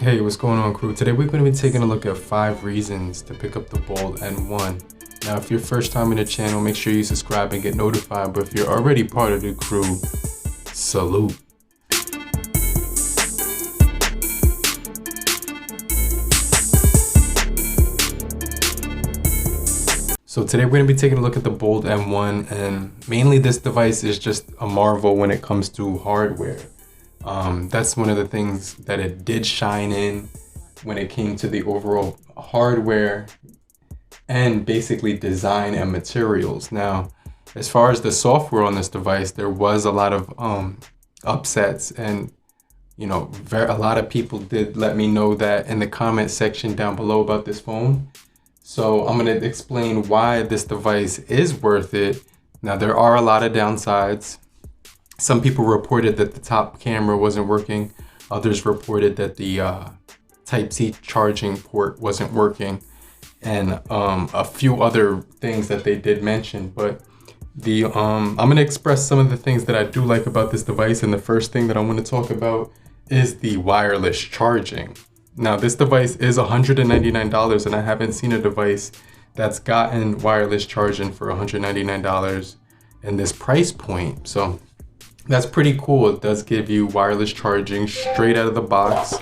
Hey, what's going on, crew? Today we're going to be taking a look at 5 reasons to pick up the Bold N1. Now, if you're first time in the channel, make sure you subscribe and get notified. But if you're already part of the crew, salute. So today we're going to be taking a look at the Bold N1, and mainly this device is just a marvel when it comes to hardware. That's one of the things that it did shine in when it came to the overall hardware and basically design and materials. Now, as far as the software on this device, there was a lot of upsets, and a lot of people did let me know that in the comment section down below about this phone. So I'm going to explain why this device is worth it. Now, there are a lot of downsides. Some people reported that the top camera wasn't working. Others reported that the Type-C charging port wasn't working, and a few other things that they did mention. But I'm going to express some of the things that I do like about this device, and the first thing that I want to talk about is the wireless charging. Now, this device is $199, and I haven't seen a device that's gotten wireless charging for $199 in this price point. So that's pretty cool. It does give you wireless charging straight out of the box.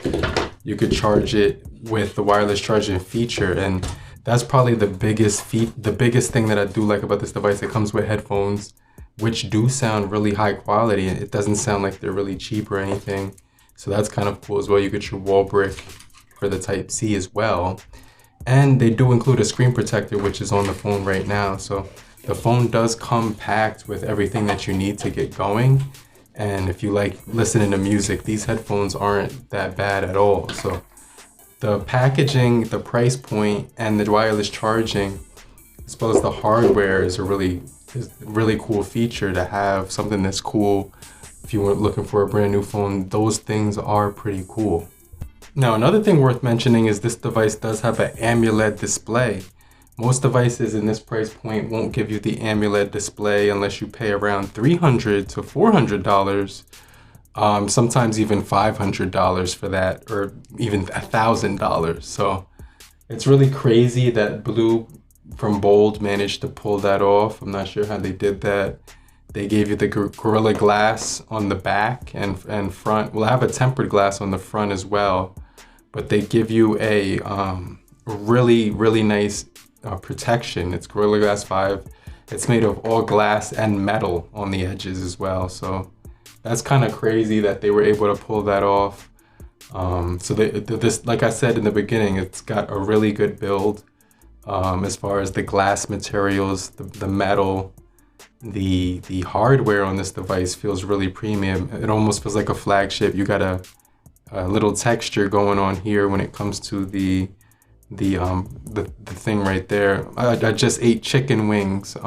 You could charge it with the wireless charging feature, and that's probably the biggest thing that I do like about this device. It comes with headphones, which do sound really high quality. It doesn't sound like they're really cheap or anything. So that's kind of cool as well. You get your wall brick for the Type-C as well. And they do include a screen protector, which is on the phone right now. So the phone does come packed with everything that you need to get going. And if you like listening to music, these headphones aren't that bad at all. So the packaging, the price point, and the wireless charging, as well as the hardware, is a really cool feature to have. Something that's cool if you were looking for a brand new phone. Those things are pretty cool. Now, another thing worth mentioning is this device does have an AMOLED display. Most devices in this price point won't give you the AMOLED display unless you pay around $300 to $400, sometimes even $500 for that, or even $1,000. So it's really crazy that BLU from Bold managed to pull that off. I'm not sure how they did that. They gave you the Gorilla Glass on the back and front. Well, I have a tempered glass on the front as well, but they give you a really nice protection. It's Gorilla Glass 5. It's made of all glass and metal on the edges as well. So that's kind of crazy that they were able to pull that off. So this, like I said in the beginning, it's got a really good build as far as the glass materials, the metal. The hardware on this device feels really premium. It almost feels like a flagship. You got a little texture going on here when it comes to the thing right there. I just ate chicken wings,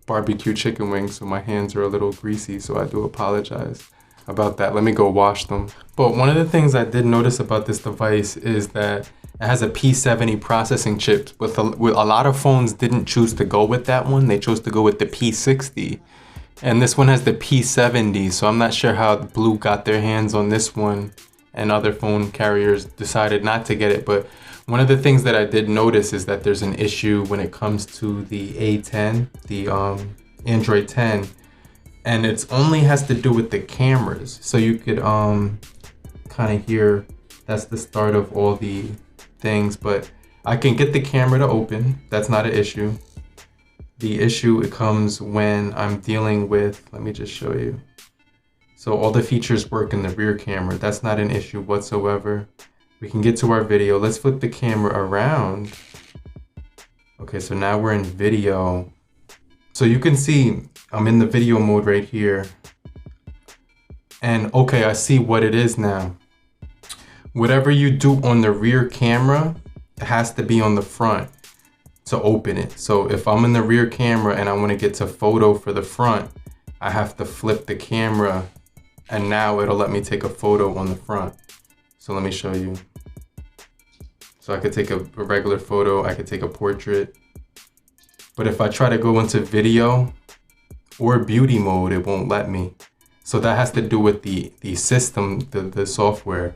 barbecue chicken wings, so my hands are a little greasy, so I do apologize about that. Let me go wash them. But one of the things I did notice about this device is that it has a P70 processing chip. With a lot of phones didn't choose to go with that one. They chose to go with the P60. And this one has the P70, so I'm not sure how BLU got their hands on this one, and other phone carriers decided not to get it. But one of the things that I did notice is that there's an issue when it comes to the A10, the Android 10, and it only has to do with the cameras. So you could kind of hear that's the start of all the things, but I can get the camera to open. That's not an issue. The issue, it comes when I'm dealing with, let me just show you. So all the features work in the rear camera. That's not an issue whatsoever. We can get to our video. Let's flip the camera around. Okay, so now we're in video. So you can see I'm in the video mode right here. And okay, I see what it is now. Whatever you do on the rear camera, it has to be on the front to open it. So if I'm in the rear camera and I want to get to photo for the front, I have to flip the camera, and now it'll let me take a photo on the front. So let me show you. So I could take a regular photo, I could take a portrait. But if I try to go into video or beauty mode, it won't let me. So that has to do with the system, the software.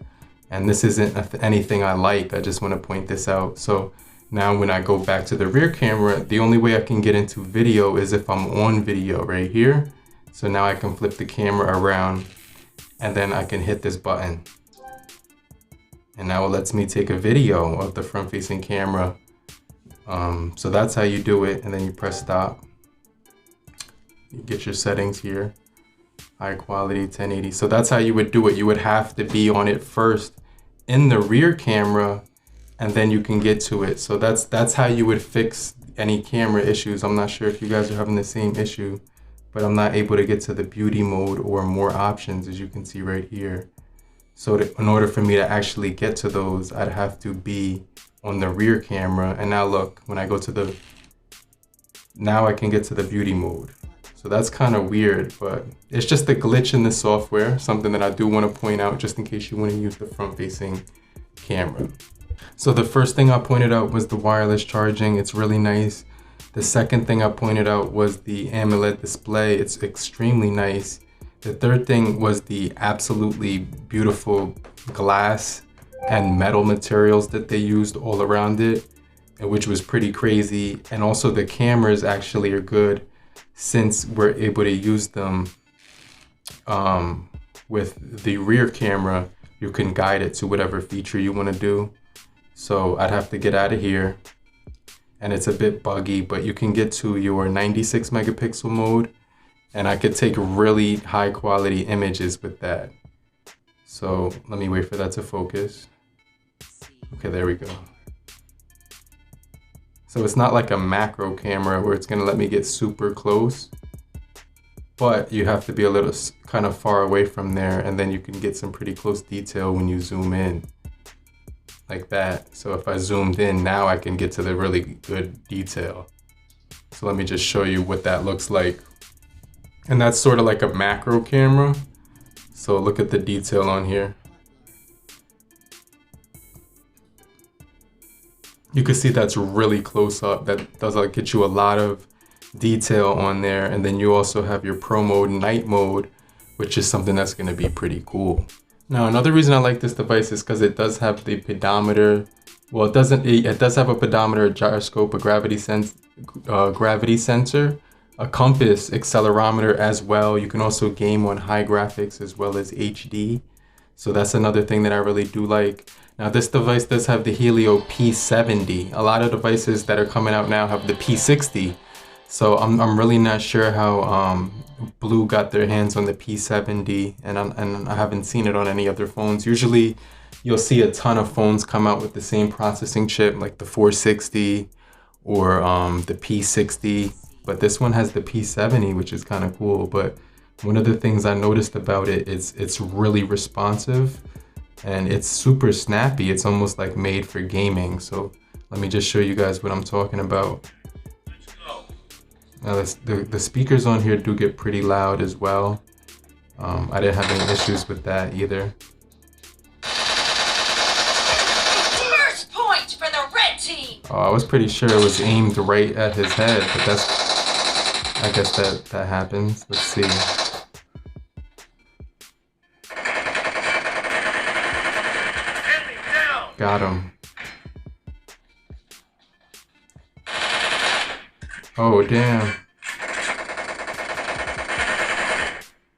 And this isn't anything I like. I just want to point this out. So now when I go back to the rear camera, the only way I can get into video is if I'm on video right here. So now I can flip the camera around and then I can hit this button. And now it lets me take a video of the front facing camera. So that's how you do it. And then you press stop. You get your settings here. High quality, 1080. So that's how you would do it. You would have to be on it first in the rear camera, and then you can get to it. So that's how you would fix any camera issues. I'm not sure if you guys are having the same issue, but I'm not able to get to the beauty mode or more options, as you can see right here. So in order for me to actually get to those, I'd have to be on the rear camera. And now look, when I go to now I can get to the beauty mode. So that's kind of weird, but it's just a glitch in the software, something that I do want to point out just in case you want to use the front-facing camera. So the first thing I pointed out was the wireless charging. It's really nice. The second thing I pointed out was the AMOLED display. It's extremely nice. The third thing was the absolutely beautiful glass and metal materials that they used all around it, which was pretty crazy. And also the cameras actually are good, since we're able to use them with the rear camera. You can guide it to whatever feature you want to do. So I'd have to get out of here, and it's a bit buggy, but you can get to your 96 megapixel mode, and I could take really high quality images with that. So let me wait for that to focus. Okay, there we go. So it's not like a macro camera where it's gonna let me get super close, but you have to be a little kind of far away from there, and then you can get some pretty close detail when you zoom in like that. So if I zoomed in, now I can get to the really good detail. So let me just show you what that looks like. And that's sort of like a macro camera. So look at the detail on here. You can see that's really close up. That does get you a lot of detail on there. And then you also have your pro mode, night mode, which is something that's gonna be pretty cool. Now, another reason I like this device is because it does have the pedometer. Well, it does have a pedometer, a gyroscope, a gravity sensor, a compass, accelerometer as well. You can also game on high graphics as well as HD. So that's another thing that I really do like. Now this device does have the Helio P70. A lot of devices that are coming out now have the P60. So I'm really not sure how BLU got their hands on the P70, and I haven't seen it on any other phones. Usually you'll see a ton of phones come out with the same processing chip, like the 460 or the P60, but this one has the P70, which is kind of cool. But one of the things I noticed about it is it's really responsive. And it's super snappy. It's almost like made for gaming. So let me just show you guys what I'm talking about. Now the speakers on here do get pretty loud as well. I didn't have any issues with that either. First point for the red team. Oh, I was pretty sure it was aimed right at his head, but I guess that happens. Let's see. Got him. Oh, damn.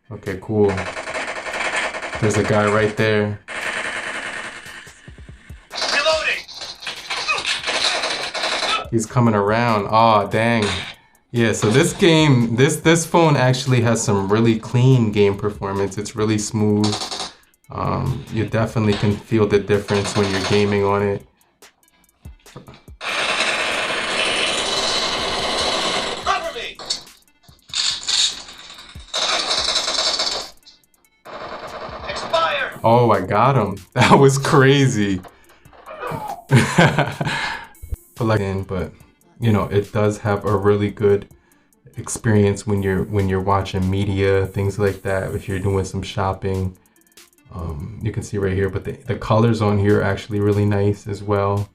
Okay, cool. There's a guy right there. Reloading. He's coming around. Aw, dang. Yeah, so this game, this phone actually has some really clean game performance. It's really smooth. You definitely can feel the difference when you're gaming on it. Cover me. Expired. Oh, I got him. That was crazy. But you know, it does have a really good experience when you're watching media, things like that. If you're doing some shopping. You can see right here, but the colors on here are actually really nice as well.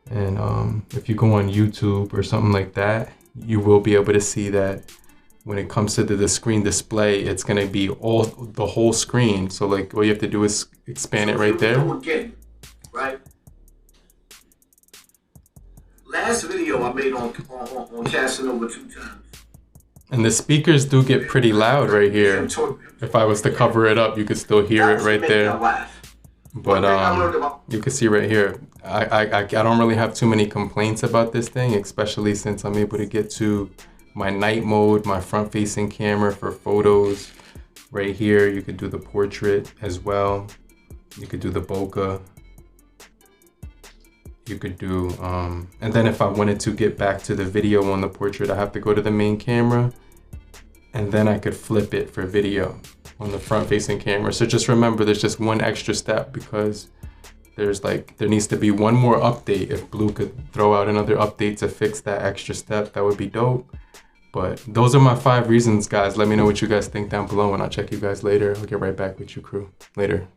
And if you go on YouTube or something like that, you will be able to see that when it comes to the screen display, it's gonna be the whole screen. So like all you have to do is expand it right there. Again, right? Last video I made on Casanova 2 times. And the speakers do get pretty loud right here. If I was to cover it up, you could still hear it right there. But you can see right here, I don't really have too many complaints about this thing, especially since I'm able to get to my night mode, my front facing camera for photos. Right here, you could do the portrait as well. You could do the bokeh. You could do, and then if I wanted to get back to the video on the portrait, I have to go to the main camera, and then I could flip it for video on the front facing camera. So just remember, there's just one extra step, because there needs to be one more update. If BLU could throw out another update to fix that extra step, that would be dope. But those are my 5 reasons, guys. Let me know what you guys think down below, and I'll check you guys later. I'll get right back with you, crew. Later.